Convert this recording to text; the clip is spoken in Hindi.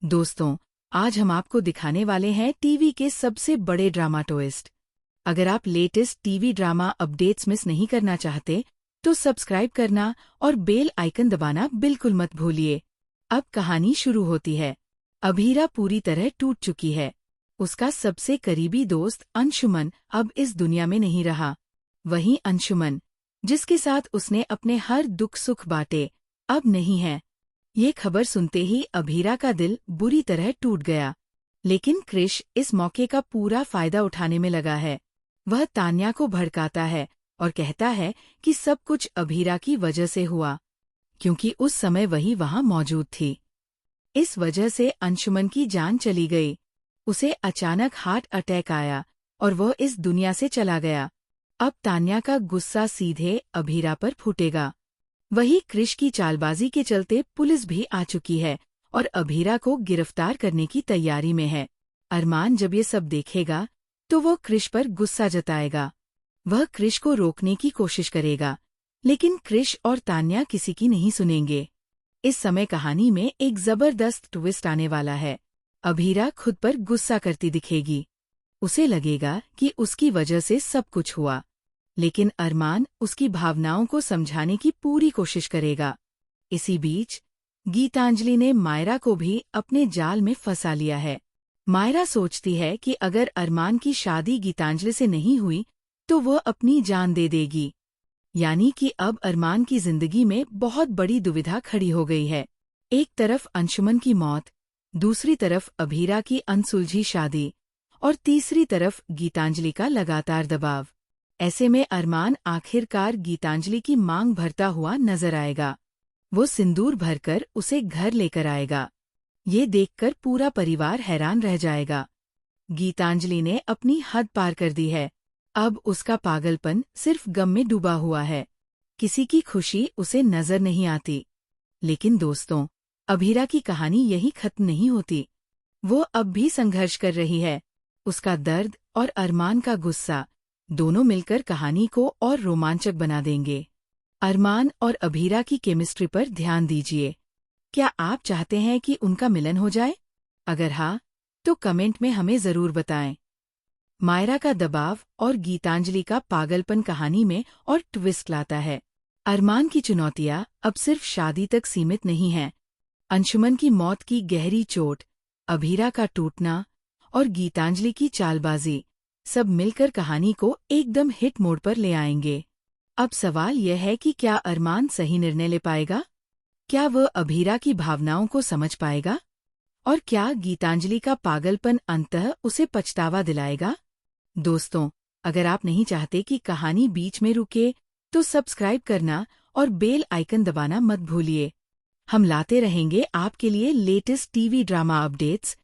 दोस्तों, आज हम आपको दिखाने वाले हैं टीवी के सबसे बड़े ड्रामा ट्विस्ट। अगर आप latest TV drama updates miss नहीं करना चाहते, तो सब्सक्राइब करना और बेल आइकन दबाना बिल्कुल मत भूलिए। अब कहानी शुरू होती है। अभीरा पूरी तरह टूट चुकी है। उसका सबसे करीबी दोस्त अंशुमन अब इस दुनिया में नहीं रहा। वही अंशुमन, जिसके साथ उसने अपने हर दुख सुख बांटे, अब नहीं है। ये खबर सुनते ही अभीरा का दिल बुरी तरह टूट गया। लेकिन क्रिश इस मौके का पूरा फायदा उठाने में लगा है। वह तान्या को भड़काता है और कहता है कि सब कुछ अभीरा की वजह से हुआ, क्योंकि उस समय वही वहां मौजूद थी। इस वजह से अंशुमन की जान चली गई। उसे अचानक हार्ट अटैक आया और वह इस दुनिया से चला गया। अब तान्या का गुस्सा सीधे अभीरा पर फूटेगा। वही क्रिश की चालबाजी के चलते पुलिस भी आ चुकी है और अभीरा को गिरफ्तार करने की तैयारी में है। अरमान जब ये सब देखेगा तो वो क्रिश पर गुस्सा जताएगा। वह क्रिश को रोकने की कोशिश करेगा, लेकिन क्रिश और तान्या किसी की नहीं सुनेंगे। इस समय कहानी में एक जबरदस्त ट्विस्ट आने वाला है। अभीरा खुद पर गुस्सा करती दिखेगी। उसे लगेगा कि उसकी वजह से सब कुछ हुआ, लेकिन अरमान उसकी भावनाओं को समझाने की पूरी कोशिश करेगा। इसी बीच गीतांजलि ने मायरा को भी अपने जाल में फंसा लिया है। मायरा सोचती है कि अगर अरमान की शादी गीतांजलि से नहीं हुई तो वह अपनी जान दे देगी। यानी कि अब अरमान की जिंदगी में बहुत बड़ी दुविधा खड़ी हो गई है। एक तरफ अंशुमन की मौत, दूसरी तरफ अभीरा की अनसुलझी शादी और तीसरी तरफ गीतांजलि का लगातार दबाव। ऐसे में अरमान आखिरकार गीतांजलि की मांग भरता हुआ नजर आएगा। वो सिंदूर भरकर उसे घर लेकर आएगा। ये देखकर पूरा परिवार हैरान रह जाएगा। गीतांजलि ने अपनी हद पार कर दी है। अब उसका पागलपन सिर्फ गम में डूबा हुआ है। किसी की खुशी उसे नजर नहीं आती। लेकिन दोस्तों, अभीरा की कहानी यही खत्म नहीं होती। वो अब भी संघर्ष कर रही है। उसका दर्द और अरमान का गुस्सा दोनों मिलकर कहानी को और रोमांचक बना देंगे। अरमान और अभीरा की केमिस्ट्री पर ध्यान दीजिए। क्या आप चाहते हैं कि उनका मिलन हो जाए? अगर हाँ, तो कमेंट में हमें जरूर बताएं। मायरा का दबाव और गीतांजलि का पागलपन कहानी में और ट्विस्ट लाता है। अरमान की चुनौतियां अब सिर्फ शादी तक सीमित नहीं हैं। अंशुमन की मौत की गहरी चोट, अभीरा का टूटना और गीतांजलि की चालबाजी सब मिलकर कहानी को एकदम हिट मोड पर ले आएंगे। अब सवाल यह है कि क्या अरमान सही निर्णय ले पाएगा? क्या वह अभीरा की भावनाओं को समझ पाएगा? और क्या गीतांजलि का पागलपन अंततः उसे पछतावा दिलाएगा? दोस्तों, अगर आप नहीं चाहते कि कहानी बीच में रुके, तो सब्सक्राइब करना और बेल आइकन दबाना मत भूलिए। हम लाते रहेंगे आपके लिए लेटेस्ट टीवी ड्रामा अपडेट्स